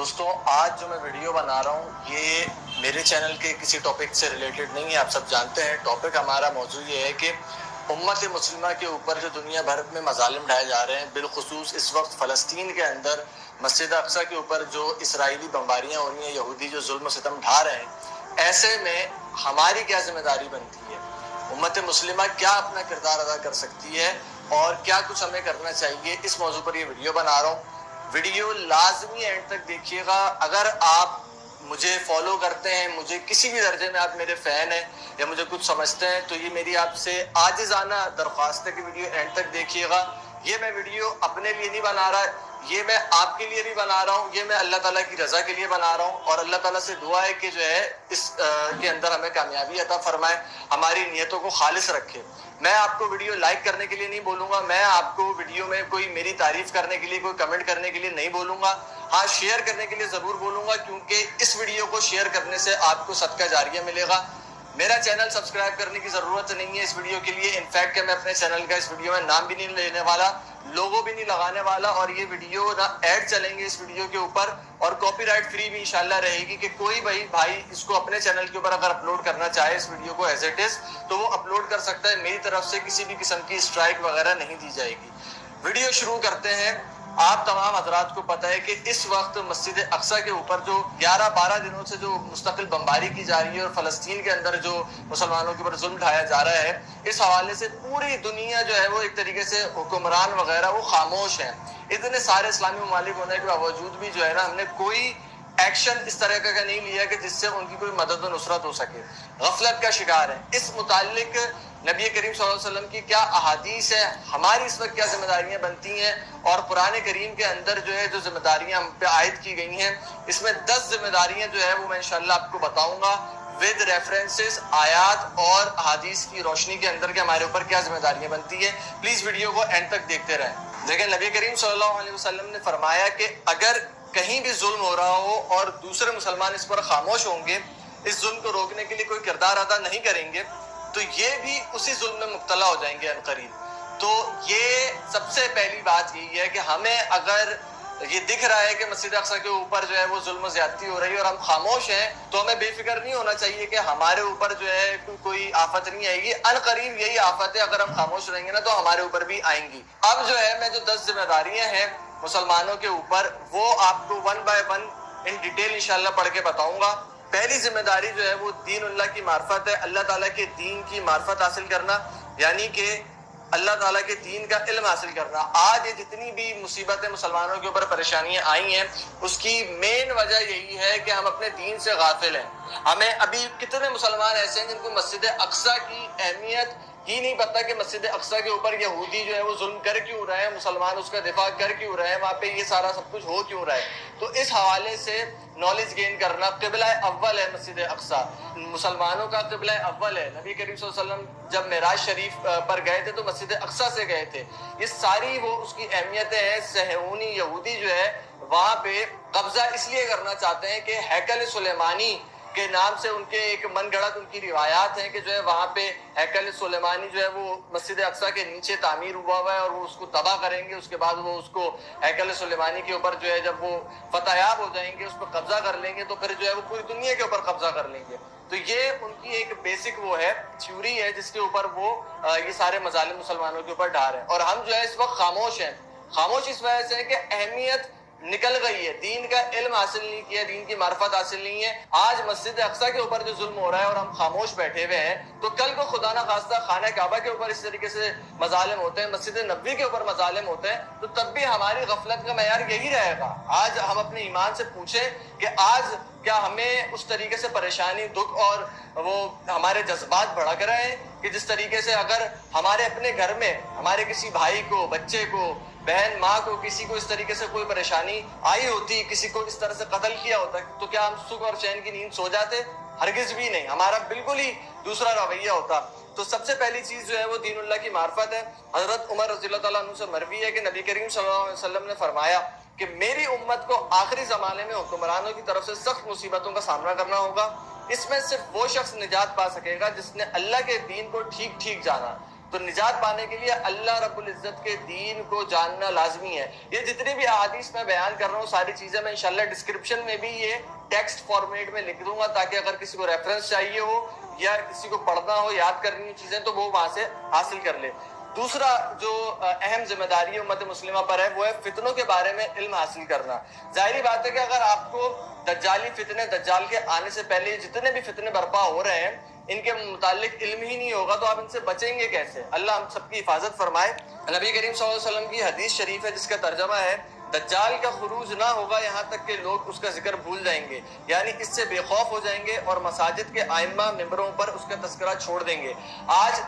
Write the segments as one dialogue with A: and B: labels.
A: دوستوں آج جو میں ویڈیو بنا رہا ہوں یہ میرے چینل کے کسی ٹاپک سے ریلیٹڈ نہیں ہے. آپ سب جانتے ہیں ٹاپک ہمارا موضوع یہ ہے کہ امت مسلمہ کے اوپر جو دنیا بھر میں مظالم ڈھائے جا رہے ہیں، بالخصوص اس وقت فلسطین کے اندر مسجد اقصی کے اوپر جو اسرائیلی بمباریاں ہو رہی ہیں، یہودی جو ظلم و ستم ڈھا رہے ہیں، ایسے میں ہماری کیا ذمہ داری بنتی ہے؟ امت مسلمہ کیا اپنا کردار ادا کر سکتی ہے اور کیا کچھ ہمیں کرنا چاہیے؟ اس موضوع پر یہ ویڈیو بنا رہا ہوں. ویڈیو لازمی اینڈ تک دیکھیے گا. اگر آپ مجھے فالو کرتے ہیں، مجھے کسی بھی درجے میں آپ میرے فین ہیں یا مجھے کچھ سمجھتے ہیں، تو یہ میری آپ سے عاجزانہ درخواست ہے کہ ویڈیو اینڈ تک دیکھیے گا. یہ میں ویڈیو اپنے لیے نہیں بنا رہا، یہ میں آپ کے لیے بھی بنا رہا ہوں، یہ میں اللہ تعالیٰ کی رضا کے لیے بنا رہا ہوں، اور اللہ تعالیٰ سے دعا ہے کہ جو ہے اس کے اندر ہمیں کامیابی عطا فرمائے، ہماری نیتوں کو خالص رکھے. میں آپ کو ویڈیو لائک کرنے کے لیے نہیں بولوں گا، میں آپ کو ویڈیو میں کوئی میری تعریف کرنے کے لیے، کوئی کمنٹ کرنے کے لیے نہیں بولوں گا. ہاں، شیئر کرنے کے لیے ضرور بولوں گا، کیونکہ اس ویڈیو کو شیئر کرنے سے آپ کو صدقہ جاریہ ملے گا. میرا چینل سبسکرائب کرنے کی ضرورت نہیں ہے اس ویڈیو کے لیے. انفیکٹ کہ میں اپنے چینل کا اس ویڈیو میں نام بھی نہیں لینے والا، لوگو بھی نہیں لگانے والا، اور یہ ویڈیو نہ ایڈ چلیں گے اس ویڈیو کے اوپر، اور کاپی رائٹ فری بھی انشاءاللہ رہے گی کہ کوئی بھائی اس کو اپنے چینل کے اوپر اگر اپلوڈ کرنا چاہے اس ویڈیو کو ایز اٹ از تو وہ اپلوڈ کر سکتا ہے. میری طرف سے کسی بھی قسم کی اسٹرائک وغیرہ نہیں دی جائے گی. ویڈیو شروع کرتے ہیں. آپ تمام حضرات کو پتہ ہے کہ اس وقت مسجد اقصی کے اوپر جو 11-12 دنوں سے جو مستقل بمباری کی جا رہی ہے اور فلسطین کے اندر جو مسلمانوں کے اوپر ظلم ڈھایا جا رہا ہے، اس حوالے سے پوری دنیا جو ہے وہ ایک طریقے سے حکمران وغیرہ وہ خاموش ہیں. اتنے سارے اسلامی ممالک ہونے کے باوجود بھی جو ہے نا، ہم نے کوئی ایکشن اس طرح کا نہیں لیا کہ جس سے ان کی کوئی مدد و نصرت ہو سکے. غفلت کا شکار ہے. اس متعلق نبی کریم صلی اللہ علیہ وسلم کی کیا احادیث ہے، ہماری اس وقت کیا ذمہ داریاں بنتی ہیں، اور قرآن کریم کے اندر جو ہے جو ذمہ داریاں ہم پہ عائد کی گئی ہیں، اس میں 10 ذمہ داریاں جو ہے وہ میں انشاءاللہ آپ کو بتاؤں گا ود ریفرنسز، آیات اور احادیث کی روشنی کے اندر کہ ہمارے اوپر کیا ذمہ داریاں بنتی ہیں. پلیز ویڈیو کو اینڈ تک دیکھتے رہیں. دیکھیں، نبی کریم صلی اللہ علیہ وسلم نے فرمایا کہ اگر کہیں بھی ظلم ہو رہا ہو اور دوسرے مسلمان اس پر خاموش ہوں گے، اس ظلم کو روکنے کے لیے کوئی کردار ادا نہیں کریں گے، تو یہ بھی اسی ظلم میں مبتلا ہو جائیں گے عنقریب. تو یہ سب سے پہلی بات یہی ہے کہ ہمیں اگر یہ دکھ رہا ہے کہ مسجد اقصی کے اوپر جو ہے وہ ظلم و زیادتی ہو رہی ہے اور ہم خاموش ہیں، تو ہمیں بے فکر نہیں ہونا چاہیے کہ ہمارے اوپر جو ہے کوئی آفت نہیں آئے گی. عنقریب یہی آفت ہے، اگر ہم خاموش رہیں گے نا تو ہمارے اوپر بھی آئیں گی. اب جو ہے میں جو 10 ذمہ داریاں ہیں مسلمانوں کے اوپر، وہ آپ کو 1 by 1 ان ڈیٹیل انشاءاللہ پڑھ کے بتاؤں گا. پہلی ذمہ داری جو ہے وہ دین اللہ کی معرفت ہے. اللہ تعالیٰ کے دین کی معرفت حاصل کرنا، یعنی کہ اللہ تعالیٰ کے دین کا علم حاصل کرنا. آج یہ جتنی بھی مصیبتیں مسلمانوں کے اوپر پریشانیاں آئی ہیں، اس کی مین وجہ یہی ہے کہ ہم اپنے دین سے غافل ہیں. ہمیں ابھی کتنے مسلمان ایسے ہیں جن کو مسجد اقصی کی اہمیت ہی نہیں پتا کہ مسجد اقصی کے اوپر یہودی جو ہے وہ ظلم کر کیوں رہے ہیں، مسلمان اس کا دفاع کر کیوں رہے ہیں، وہاں پہ یہ سارا سب کچھ ہو کیوں رہا ہے. تو اس حوالے سے نالج گین کرنا، قبلہ اول ہے مسجد اقصی، مسلمانوں کا قبلہ اول ہے. نبی کریم صلی اللہ علیہ وسلم جب معراج شریف پر گئے تھے تو مسجد اقصی سے گئے تھے. یہ ساری وہ اس کی اہمیتیں ہیں. صہیونی یہودی جو ہے وہاں پہ قبضہ اس لیے کرنا چاہتے ہیں کہ ہیکل سلیمانی کے نام سے ان کے ایک من گھڑت ان کی روایات ہیں کہ جو ہے وہاں پہ ہیکل سلیمانی جو ہے وہ مسجد اقصی کے نیچے تعمیر ہوا ہے اور وہ اس کو تباہ کریں گے. اس کے بعد وہ اس کو ہیکل سلیمانی کے اوپر جو ہے جب وہ فتح یاب ہو جائیں گے، اس پر قبضہ کر لیں گے، تو پھر جو ہے وہ پوری دنیا کے اوپر قبضہ کر لیں گے. تو یہ ان کی ایک بیسک وہ ہے تھیوری ہے جس کے اوپر وہ یہ سارے مظالم مسلمانوں کے اوپر ڈھا رہے ہیں. اور ہم جو ہے اس وقت خاموش ہیں. خاموش اس وجہ سے ہے کہ اہمیت نکل گئی ہے، دین کا علم حاصل نہیں کیا، دین کی معرفت حاصل نہیں ہے. آج مسجد اقصی کے اوپر جو ظلم ہو رہا ہے اور ہم خاموش بیٹھے ہوئے ہیں، تو کل کو خدا نہ خواستہ خانہ کعبہ کے اوپر اس طریقے سے مظالم ہوتے ہیں، مسجد نبوی کے اوپر مظالم ہوتے ہیں، تو تب بھی ہماری غفلت کا معیار یہی رہے گا. آج ہم اپنے ایمان سے پوچھیں کہ آج کیا ہمیں اس طریقے سے پریشانی، دکھ اور وہ ہمارے جذبات بھڑک رہے ہیں کہ جس طریقے سے اگر ہمارے اپنے گھر میں ہمارے کسی بھائی کو، بچے کو، بہن، ماں کو، کسی کو اس طریقے سے کوئی پریشانی آئی ہوتی، کسی کو اس طرح سے قتل کیا ہوتا، تو کیا ہم سکھ اور چین کی نیند سو جاتے؟ ہرگز بھی نہیں. ہمارا بالکل ہی دوسرا رویہ ہوتا. تو سب سے پہلی چیز جو ہے وہ دین اللہ کی معرفت ہے. حضرت عمر رضی اللہ تعالیٰ عنہ سے مروی ہے کہ نبی کریم صلی اللہ علیہ وسلم نے فرمایا کہ میری امت کو آخری زمانے میں حکمرانوں کی طرف سے سخت مصیبتوں کا سامنا کرنا ہوگا. اس میں صرف وہ شخص نجات پا سکے گا جس نے اللہ کے دین کو ٹھیک ٹھیک جانا. تو نجات پانے کے لیے اللہ رب العزت کے دین کو جاننا لازمی ہے. یہ جتنی بھی احادیث میں بیان کر رہا ہوں ساری چیزیں میں انشاءاللہ ڈسکرپشن میں بھی یہ ٹیکسٹ فارمیٹ میں لکھ دوں گا تاکہ اگر کسی کو ریفرنس چاہیے ہو یا کسی کو پڑھنا ہو یاد کرنی ہو چیزیں تو وہ وہاں سے حاصل کر لے. دوسرا جو اہم ذمہ داری امت مسلمہ پر ہے وہ ہے فتنوں کے بارے میں علم حاصل کرنا. ظاہری بات ہے کہ اگر آپ کو دجالی فتنے دجال کے آنے سے پہلے جتنے بھی فتنے برپا ہو رہے ہیں ان کے متعلق علم ہی نہیں ہوگا تو آپ ان سے بچیں گے کیسے؟ اللہ ہم سب کی حفاظت فرمائے. نبی کریم صلی اللہ علیہ وسلم کی حدیث شریف ہے جس کا ترجمہ ہے دجال کا خروج نہ ہوگا یہاں تک کہ لوگ اس کا ذکر بھول جائیں گے، یعنی اس سے بے خوف ہو جائیں گے اور مساجد کے ائمہ ممبروں پر اس کا تذکرہ چھوڑ دیں گے. آج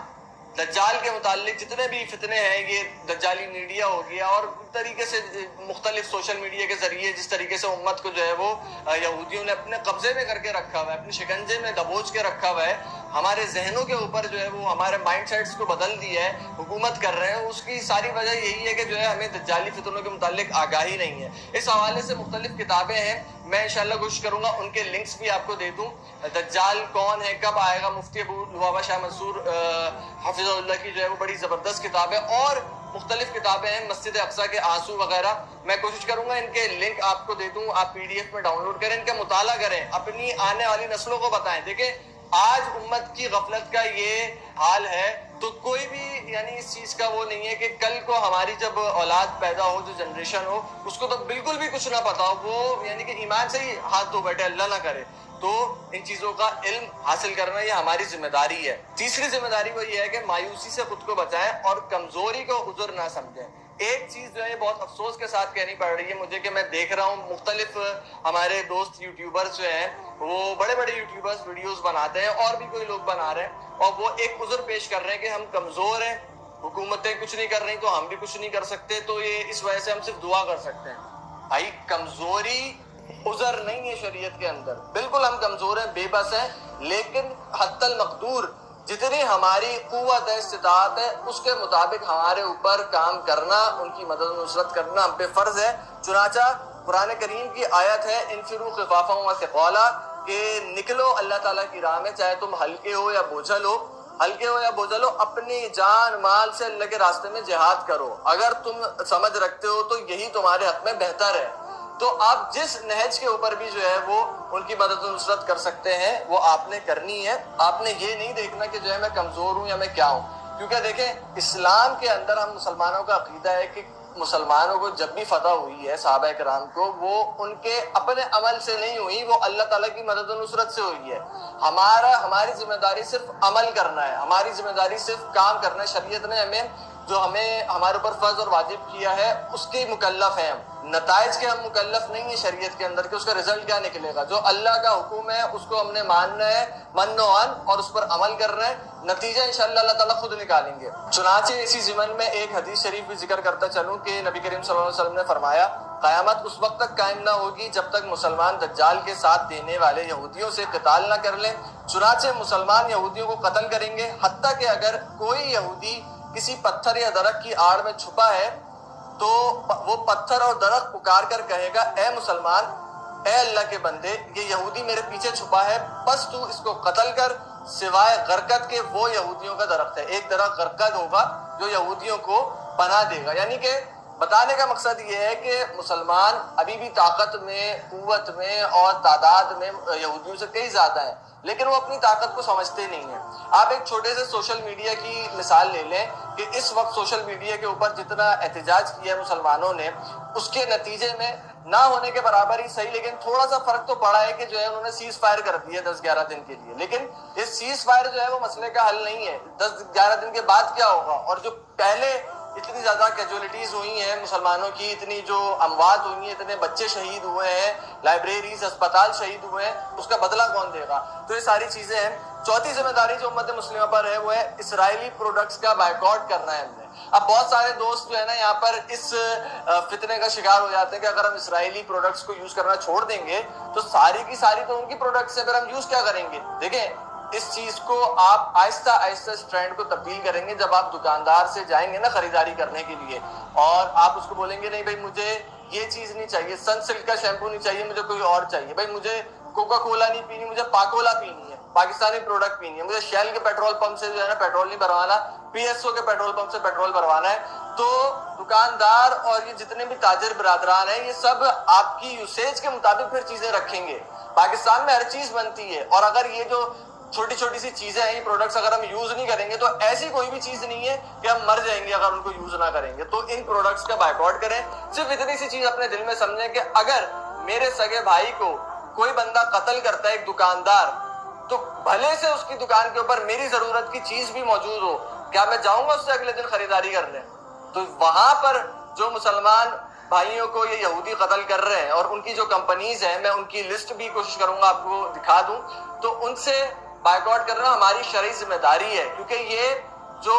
A: دجال کے متعلق جتنے بھی فتنے ہیں یہ دجالی میڈیا ہو گیا اور طریقے سے مختلف سوشل میڈیا کے ذریعے جس طریقے سے امت کو جو ہے وہ یہودیوں نے اپنے قبضے میں کر کے رکھا ہوا ہے، اپنے شکنجے میں دبوچ کے رکھا ہوا ہے، ہمارے ذہنوں کے اوپر جو ہے وہ ہمارے مائنڈ سیٹس کو بدل دیا ہے، حکومت کر رہے ہیں. اس کی ساری وجہ یہی ہے کہ جو ہے ہمیں دجالی فتنوں کے متعلق آگاہی نہیں ہے. اس حوالے سے مختلف کتابیں ہیں، میں انشاءاللہ کوشش کروں گا ان کے لنکس بھی آپ کو دے دوں. دجال کون ہے، کب آئے گا، مفتی ابو لبابہ شاہ منصور حفظ اللہ کی جو ہے وہ بڑی زبردست کتاب ہے اور مختلف کتابیں ہیں، مسجد اقصیٰ کے آنسو وغیرہ. میں کوشش کروں گا ان کے لنک آپ کو دے دوں، آپ پی ڈی ایف میں ڈاؤن لوڈ کریں، ان کا مطالعہ کریں، اپنی آنے والی نسلوں کو بتائیں. دیکھیں آج امت کی غفلت کا یہ حال ہے تو کوئی بھی یعنی اس چیز کا وہ نہیں ہے کہ کل کو ہماری جب اولاد پیدا ہو جو جنریشن ہو اس کو تو بالکل بھی کچھ نہ پتا ہو، وہ یعنی کہ ایمان سے ہی ہاتھ دھو بیٹھے، اللہ نہ کرے. تو ان چیزوں کا علم حاصل کرنا یہ ہماری ذمہ داری ہے. تیسری ذمہ داری وہ یہ ہے کہ مایوسی سے خود کو بچائیں اور کمزوری کو عذر نہ سمجھیں. ایک چیز جو ہے بہت افسوس کے ساتھ کہنی پڑ رہی ہے مجھے کہ میں دیکھ رہا ہوں مختلف ہمارے دوست یوٹیوبرز جو ہیں وہ بڑے بڑے یوٹیوبرز ویڈیوز بناتے ہیں اور بھی کوئی لوگ بنا رہے ہیں اور وہ ایک عذر پیش کر رہے ہیں کہ ہم کمزور ہیں، حکومتیں کچھ نہیں کر رہی تو ہم بھی کچھ نہیں کر سکتے، تو یہ اس وجہ سے ہم صرف دعا کر سکتے ہیں. بھائی کمزوری عذر نہیں ہے شریعت کے اندر، بالکل ہم کمزور ہیں، بے بس ہیں، لیکن حتی المقدور جتنی ہماری قوت ہے استطاعت ہے اس کے مطابق ہمارے اوپر کام کرنا، ان کی مدد و نصرت کرنا ہم پہ فرض ہے. چنانچہ قرآن کریم کی آیت ہے انفروا خفافا وثقالا کہ نکلو اللہ تعالیٰ کی راہ میں، چاہے تم ہلکے ہو یا بوجھل ہو، اپنی جان مال سے اللہ کے راستے میں جہاد کرو. اگر تم سمجھ رکھتے ہو تو یہی تمہارے حق میں بہتر ہے. تو آپ جس نہج کے اوپر بھی جو ہے وہ ان کی مدد و نصرت کر سکتے ہیں وہ آپ نے کرنی ہے. آپ نے یہ نہیں دیکھنا کہ جو ہے میں کمزور ہوں یا میں کیا ہوں، کیونکہ دیکھیں اسلام کے اندر ہم مسلمانوں کا عقیدہ ہے کہ مسلمانوں کو جب بھی فتح ہوئی ہے صحابہ کرام کو وہ ان کے اپنے عمل سے نہیں ہوئی، وہ اللہ تعالیٰ کی مدد و نصرت سے ہوئی ہے. ہماری ذمہ داری صرف عمل کرنا ہے، ہماری ذمہ داری صرف کام کرنا ہے. شریعت نے ہمیں ہمارے اوپر فرض اور واجب کیا ہے اس کی مکلف ہیں. نتائج کے ہم مکلف نہیں ہیں شریعت کے اندر کہ اس کا رزلٹ کیا نکلے گا. جو اللہ کا حکم ہے اس کو ہم نے ماننا ہے، من و عن، اور اس پر عمل کرنا ہے. نتیجہ انشاءاللہ اللہ تعالیٰ خود نکالیں گے. چنانچہ اسی ضمن میں ایک حدیث شریف بھی ذکر کرتا چلوں کہ نبی کریم صلی اللہ علیہ وسلم نے فرمایا قیامت اس وقت تک قائم نہ ہوگی جب تک مسلمان دجال کے ساتھ دینے والے یہودیوں سے قتال نہ کر لیں. چنانچہ مسلمان یہودیوں کو قتل کریں گے حتیٰ کہ اگر کوئی یہودی کسی پتھر یا درخت کی آڑ میں چھپا ہے تو وہ پتھر اور درخت پکار کر کہے گا اے مسلمان، اے اللہ کے بندے، یہ یہودی میرے پیچھے چھپا ہے بس تو اس کو قتل کر، سوائے غرقد کے وہ یہودیوں کا درخت ہے. ایک درخت غرقد ہوگا جو یہودیوں کو پناہ دے گا. یعنی کہ بتانے کا مقصد یہ ہے کہ مسلمان ابھی بھی طاقت میں، قوت میں اور تعداد میں یہودیوں سے کئی زیادہ ہیں، لیکن وہ اپنی طاقت کو سمجھتے نہیں ہیں. آپ ایک چھوٹے سے سوشل میڈیا کی مثال لے لیں کہ اس وقت سوشل میڈیا کے اوپر جتنا احتجاج کیا ہے مسلمانوں نے اس کے نتیجے میں نہ ہونے کے برابر ہی صحیح لیکن تھوڑا سا فرق تو پڑا ہے کہ جو ہے انہوں نے سیز فائر کر دیا 10-11 دن کے لیے. لیکن یہ سیز فائر جو ہے وہ مسئلے کا حل نہیں ہے. 10-11 دن کے بعد کیا ہوگا؟ اور جو پہلے اتنی زیادہ کیجولیٹیز ہوئی ہیں مسلمانوں کی، اتنی جو اموات ہوئی ہیں، اتنے بچے شہید ہوئے ہیں، لائبریریز، اسپتال شہید ہوئے ہیں، اس کا بدلہ کون دے گا؟ تو یہ ساری چیزیں ہیں. چوتھی ذمہ داری جو امت مسلمہ پر ہے وہ ہے اسرائیلی پروڈکٹس کا بائیکاٹ کرنا ہے ہم نے. اب بہت سارے دوست جو ہے نا یہاں پر اس فتنے کا شکار ہو جاتے ہیں کہ اگر ہم اسرائیلی پروڈکٹس کو یوز کرنا چھوڑ دیں گے تو ساری کی ساری تو ان کی پروڈکٹس ہیں، پھر ہم یوز کیا کریں گے؟ دیکھیں اس چیز کو آپ آہستہ آہستہ اس ٹرینڈ کو تبدیل کریں گے. جب آپ دکاندار سے جائیں گے نا خریداری کرنے کے لیے اور آپ اس کو بولیں گے نہیں بھائی مجھے یہ چیز نہیں چاہیے، سن سلک کا شیمپو نہیں چاہیے، مجھے کوئی اور چاہیے، بھائی مجھے کوکا کولا نہیں پینی، مجھے پاکولا پینی ہے، پاکستانی پروڈکٹ پینی ہے, مجھے شیل کے پیٹرول پمپ سے جو ہے نا پیٹرول نہیں بھروانا, پی ایس او کے پیٹرول پمپ سے پیٹرول بھروانا ہے. تو دکاندار اور یہ جتنے بھی تاجر برادران ہیں یہ سب آپ کی یوسیج کے مطابق پھر چیزیں رکھیں گے. پاکستان میں ہر چیز بنتی ہے, اور اگر یہ جو چھوٹی چھوٹی سی چیزیں ہیں, یہ پروڈکٹس اگر ہم یوز نہیں کریں گے تو ایسی کوئی بھی چیز نہیں ہے کہ ہم مر جائیں گے اگر ان کو یوز نہ کریں گے. تو ان پروڈکٹس کا بائیکاٹ کریں. صرف اتنی سی چیز اپنے دل میں سمجھیں کہ اگر میرے سگے بھائی کو کوئی بندہ قتل کرتا ہے, ایک دکاندار, تو بھلے سے اس کی دکان کے اوپر میری ضرورت کی چیز بھی موجود ہو, کیا میں جاؤں گا اس سے اگلے دن خریداری کرنے؟ تو وہاں پر جو مسلمان بھائیوں کو یہ یہودی قتل کر رہے ہیں اور ان کی جو کمپنیز ہیں, میں ان کی لسٹ بھی کوشش کروں گا آپ کو دکھا دوں, تو ان سے بائیکاٹ کرنا ہماری شرعی ذمہ داری ہے. کیونکہ یہ جو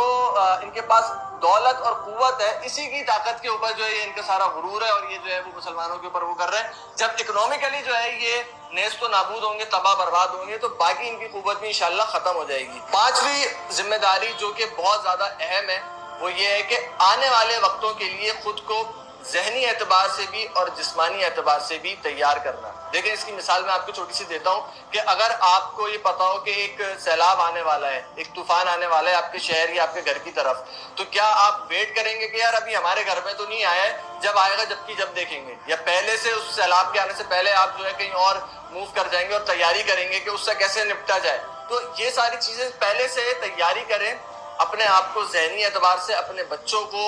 A: ان کے پاس دولت اور قوت ہے, اسی کی طاقت کے اوپر جو ہے ان کا سارا غرور ہے, اور یہ جو ہے وہ مسلمانوں کے اوپر وہ کر رہے ہیں. جب اکنومیکلی جو ہے یہ نیست و نابود ہوں گے, تباہ برباد ہوں گے, تو باقی ان کی قوت بھی انشاءاللہ ختم ہو جائے گی. پانچویں ذمہ داری جو کہ بہت زیادہ اہم ہے وہ یہ ہے کہ آنے والے وقتوں کے لیے خود کو ذہنی اعتبار سے بھی اور جسمانی اعتبار سے بھی تیار کرنا. دیکھیں اس کی مثال میں آپ کو چھوٹی سی دیتا ہوں کہ اگر آپ کو یہ پتا ہو کہ ایک سیلاب آنے والا ہے, ایک طوفان آنے والا ہے آپ کے شہر یا آپ کے گھر کی طرف, تو کیا آپ ویٹ کریں گے کہ یار ابھی ہمارے گھر میں تو نہیں آیا ہے, جب آئے گا جب دیکھیں گے, یا پہلے سے اس سیلاب کے آنے سے پہلے آپ جو ہے کہیں اور موو کر جائیں گے اور تیاری کریں گے کہ اس سے کیسے نپٹا جائے؟ تو یہ ساری چیزیں پہلے سے تیاری کریں, اپنے آپ کو ذہنی اعتبار سے, اپنے بچوں کو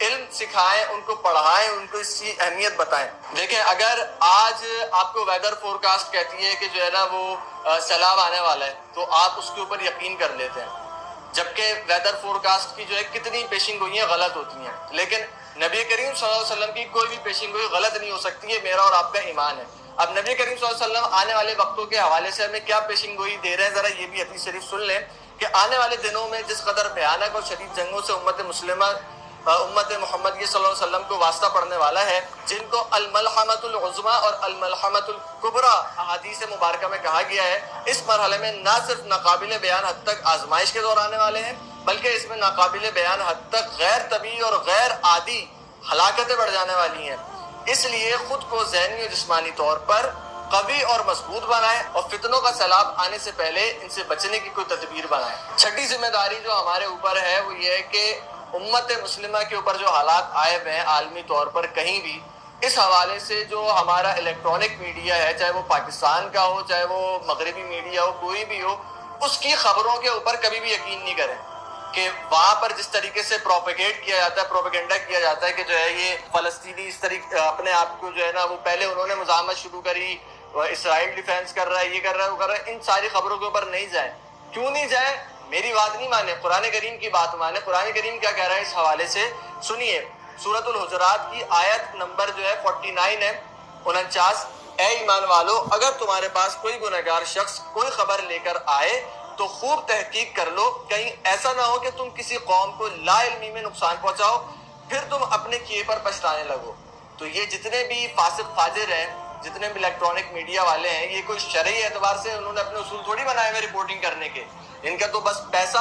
A: علم سکھائیں, ان کو پڑھائیں, ان کو اس کی اہمیت بتائیں. دیکھیں اگر آج آپ کو ویدر فور کاسٹ کہتی ہے کہ جو ہے نا وہ سیلاب آنے والا ہے, تو آپ اس کے اوپر یقین کر لیتے ہیں, جبکہ ویدر فور کاسٹ کی جو ہے کتنی پیشن گوئیاں غلط ہوتی ہیں. لیکن نبی کریم صلی اللہ علیہ وسلم کی کوئی بھی پیشن گوئی غلط نہیں ہو سکتی ہے, میرا اور آپ کا ایمان ہے. اب نبی کریم صلی اللہ علیہ وسلم آنے والے وقتوں کے حوالے سے ہمیں کیا پیشن گوئی دے رہے ہیں, ذرا یہ بھی حدیث شریف سن لیں کہ آنے والے دنوں میں جس قدر بھیانک اور شدید جنگوں سے امت محمد صلی اللہ علیہ وسلم کو واسطہ پڑنے والا ہے, جن کو الملحمۃ العظمیٰ اور الملحمۃ الکبریٰ احادیث مبارکہ میں کہا گیا ہے, اس مرحلے میں نہ صرف ناقابل بیان حد تک آزمائش کے دور آنے والے ہیں, بلکہ اس میں ناقابل بیان حد تک غیر طبیعی اور غیر عادی ہلاکتیں بڑھ جانے والی ہیں. اس لیے خود کو ذہنی اور جسمانی طور پر قوی اور مضبوط بنائیں, اور فتنوں کا سیلاب آنے سے پہلے ان سے بچنے کی کوئی تدبیر بنائیں. چھٹی ذمہ داری جو ہمارے اوپر ہے وہ یہ ہے کہ امت مسلمہ کے اوپر جو حالات آئے ہوئے ہیں عالمی طور پر کہیں بھی, اس حوالے سے جو ہمارا الیکٹرانک میڈیا ہے, چاہے وہ پاکستان کا ہو چاہے وہ مغربی میڈیا ہو, کوئی بھی ہو, اس کی خبروں کے اوپر کبھی بھی یقین نہیں کریں کہ وہاں پر جس طریقے سے پروپیگیٹ کیا جاتا ہے, پروپیگنڈا کیا جاتا ہے کہ جو ہے یہ فلسطینی اس طریقے اپنے آپ کو جو ہے نا وہ پہلے انہوں نے مزاحمت شروع کری, اسرائیل ڈیفینس کر رہا ہے, یہ کر رہا ہے, وہ کر رہا ہے, ان ساری خبروں کے اوپر نہیں جائیں. کیوں نہیں جائیں؟ میری بات نہیں مانے, قرآن کریم کی بات مانے. قرآن کریم کیا کہہ رہا ہے اس حوالے سے سنیے. سورۃ الحجرات کی آیت نمبر جو ہے 49 ہے, 49. اے ایمان والو, اگر تمہارے پاس کوئی گنہگار شخص کوئی خبر لے کر آئے تو خوب تحقیق کر لو, کہیں ایسا نہ ہو کہ تم کسی قوم کو لا علمی میں نقصان پہنچاؤ, پھر تم اپنے کیے پر پچھتانے لگو. تو یہ جتنے بھی فاسق فاجر ہیں, جتنے بھی الیکٹرانک میڈیا والے ہیں, یہ کوئی شرعی اعتبار سے انہوں نے اپنے اصول تھوڑی بنائے ہوئے رپورٹنگ کرنے کے. ان کا تو بس پیسہ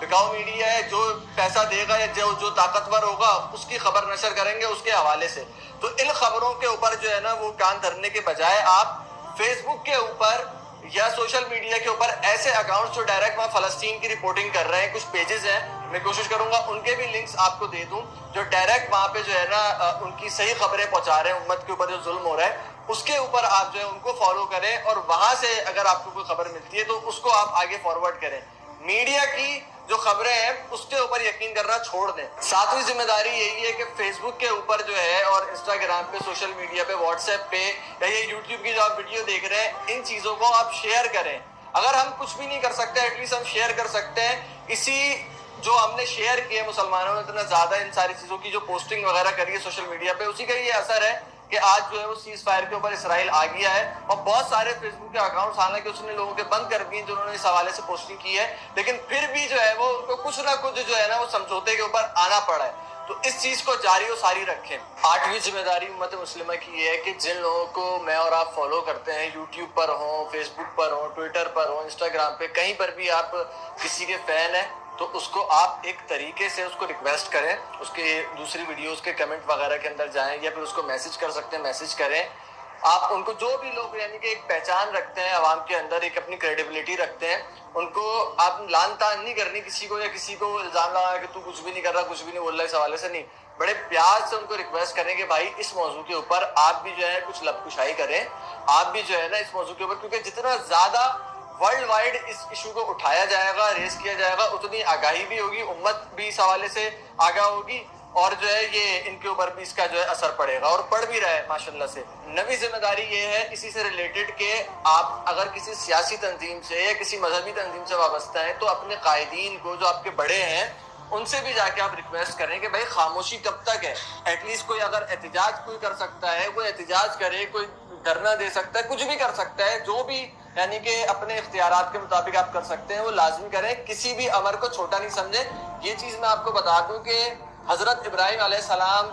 A: بکاؤ میڈیا ہے, جو پیسہ دے گا یا جو طاقتور ہوگا اس کی خبر نشر کریں گے اس کے حوالے سے. تو ان خبروں کے اوپر جو ہے نا وہ کان دھرنے کے بجائے آپ فیس بک کے اوپر یا سوشل میڈیا کے اوپر ایسے اکاؤنٹس جو ڈائریکٹ وہاں فلسطین کی رپورٹنگ کر رہے ہیں, کچھ پیجز ہیں, میں کوشش کروں گا ان کے بھی لنکس آپ کو دے دوں, جو ڈائریکٹ وہاں پہ جو ہے نا ان کی صحیح خبریں پہنچا رہے ہیں, امت کے اوپر جو ظلم ہو رہا ہے اس کے اوپر آپ جو ہے ان کو فالو کریں, اور وہاں سے اگر آپ کو کوئی خبر ملتی ہے تو اس کو آپ آگے فارورڈ کریں. میڈیا کی جو خبریں ہیں اس کے اوپر یقین کرنا چھوڑ دیں. ساتویں ذمہ داری یہی ہے کہ فیس بک کے اوپر جو ہے اور انسٹاگرام پہ, سوشل میڈیا پہ, واٹس ایپ پہ یا یہ یوٹیوب کی جو آپ ویڈیو دیکھ رہے ہیں, ان چیزوں کو آپ شیئر کریں. اگر ہم کچھ بھی نہیں کر سکتے ایٹ لیسٹ ہم شیئر کر سکتے ہیں. اسی جو ہم نے شیئر کیے مسلمانوں نے اتنا زیادہ ان ساری چیزوں کی جو پوسٹنگ وغیرہ کری ہے سوشل میڈیا پہ, اسی کا یہ اثر ہے کہ آج جو ہے وہ سیز فائر کے اوپر اسرائیل آ گیا ہے. اور بہت سارے فیس بک کے اکاؤنٹس حالانکہ اس نے لوگوں کے بند کر دیے جنہوں نے اس حوالے سے پوسٹنگ کی ہے, لیکن پھر بھی جو ہے وہ ان کو کچھ نہ کچھ جو ہے نا وہ سمجھوتے کے اوپر آنا پڑا ہے. تو اس چیز کو جاری و ساری رکھیں. آٹھویں ذمہ داری امت مسلمہ کی یہ ہے کہ جن لوگوں کو میں اور آپ فالو کرتے ہیں, یوٹیوب پر ہوں, فیس بک پر ہوں, ٹویٹر پر ہوں, انسٹاگرام پہ, کہیں پر بھی آپ کسی کے فین ہیں تو اس کو آپ ایک طریقے سے اس کو ریکویسٹ کریں, اس کے دوسری ویڈیوز کے کمنٹ وغیرہ کے اندر جائیں, یا پھر اس کو میسج کر سکتے ہیں, میسج کریں. آپ ان کو جو بھی لوگ یعنی کہ ایک پہچان رکھتے ہیں عوام کے اندر، ایک اپنی کریڈیبلٹی رکھتے ہیں، ان کو آپ لان تان نہیں کرنی کسی کو، یا کسی کو الزام لگا کہ تو کچھ بھی نہیں کر رہا، کچھ بھی نہیں بول رہا، اس حوالے سے نہیں. بڑے پیار سے ان کو ریکویسٹ کریں کہ بھائی اس موضوع کے اوپر آپ بھی جو ہے کچھ لب کشائی کریں، آپ بھی جو ہے نا اس موضوع کے اوپر، کیونکہ جتنا زیادہ ورلڈ وائڈ اس ایشو کو اٹھایا جائے گا، ریز کیا جائے گا، اتنی آگاہی بھی ہوگی، امت بھی اس حوالے سے آگاہ ہوگی، اور جو ہے یہ ان کے اوپر بھی اس کا جو ہے اثر پڑے گا، اور پڑ بھی رہا ہے ماشاءاللہ سے. نوی ذمہ داری یہ ہے اسی سے ریلیٹڈ کہ آپ اگر کسی سیاسی تنظیم سے یا کسی مذہبی تنظیم سے وابستہ ہیں تو اپنے قائدین کو، جو آپ کے بڑے ہیں، ان سے بھی جا کے آپ ریکویسٹ کریں کہ بھائی خاموشی کب تک ہے. ایٹ لیسٹ کوئی اگر احتجاج کوئی کر سکتا ہے، کوئی احتجاج کرے، کوئی دھرنا دے سکتا ہے، کچھ بھی کر سکتا ہے، جو بھی یعنی کہ اپنے اختیارات کے مطابق آپ کر سکتے ہیں وہ لازمی کریں، کسی بھی امر کو چھوٹا نہیں سمجھیں. یہ چیز میں آپ کو بتا دوں کہ حضرت ابراہیم علیہ السلام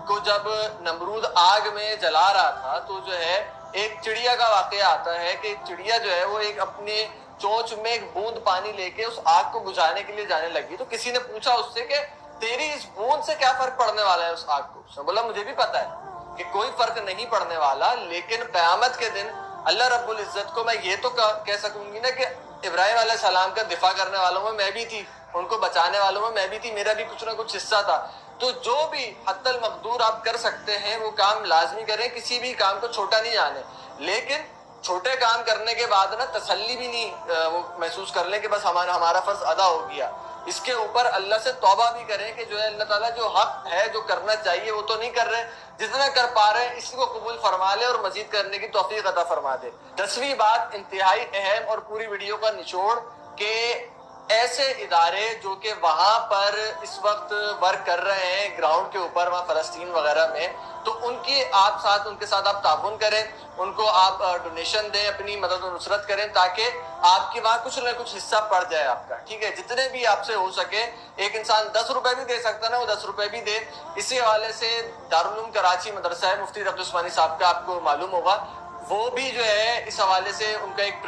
A: کو جب نمرود آگ میں جلا رہا تھا تو جو ہے ایک چڑیا کا واقعہ آتا ہے کہ چڑیا جو ہے وہ ایک اپنے چونچ میں ایک بوند پانی لے کے اس آگ کو بجھانے کے لیے جانے لگی. تو کسی نے پوچھا اس سے کہ تیری اس بوند سے کیا فرق پڑنے والا ہے اس آگ کو؟ اس نے بولا مجھے بھی پتا ہے کہ کوئی فرق نہیں پڑنے والا، لیکن قیامت کے دن اللہ رب العزت کو میں یہ تو کہہ سکوں گی نا کہ ابراہیم علیہ السلام کا دفاع کرنے والوں میں بھی تھی، ان کو بچانے والوں میں بھی تھی، میرا بھی کچھ نہ کچھ حصہ تھا. تو جو بھی حتی المقدور آپ کر سکتے ہیں وہ کام لازمی کریں، کسی بھی کام کو چھوٹا نہیں جانے. لیکن چھوٹے کام کرنے کے بعد نا تسلی بھی نہیں وہ محسوس کر لیں کہ بس ہمارا فرض ادا ہو گیا. اس کے اوپر اللہ سے توبہ بھی کریں کہ جو ہے اللہ تعالیٰ جو حق ہے، جو کرنا چاہیے وہ تو نہیں کر رہے، جتنا کر پا رہے ہیں اسی کو قبول فرما لے اور مزید کرنے کی توفیق عطا فرما دے. 10ویں بات انتہائی اہم اور پوری ویڈیو کا نچوڑ کہ ایسے ادارے جو کہ وہاں پر اس وقت ورک کر رہے ہیں گراؤنڈ کے اوپر، وہاں فلسطین وغیرہ میں، تو ان کے ساتھ آپ تعاون کریں، ان کو آپ ڈونیشن دیں، اپنی مدد و نصرت کریں تاکہ آپ کی وہاں کچھ نہ کچھ حصہ پڑ جائے آپ کا. ٹھیک ہے، جتنے بھی آپ سے ہو سکے. ایک انسان 10 روپے بھی دے سکتا ہے نا، وہ 10 روپے بھی دے. اسی حوالے سے دارالعلوم کراچی مدرسہ ہے مفتی تقی عثمانی صاحب کا، آپ کو معلوم ہوگا، وہ بھی جو ہے اس حوالے سے ان کا ایک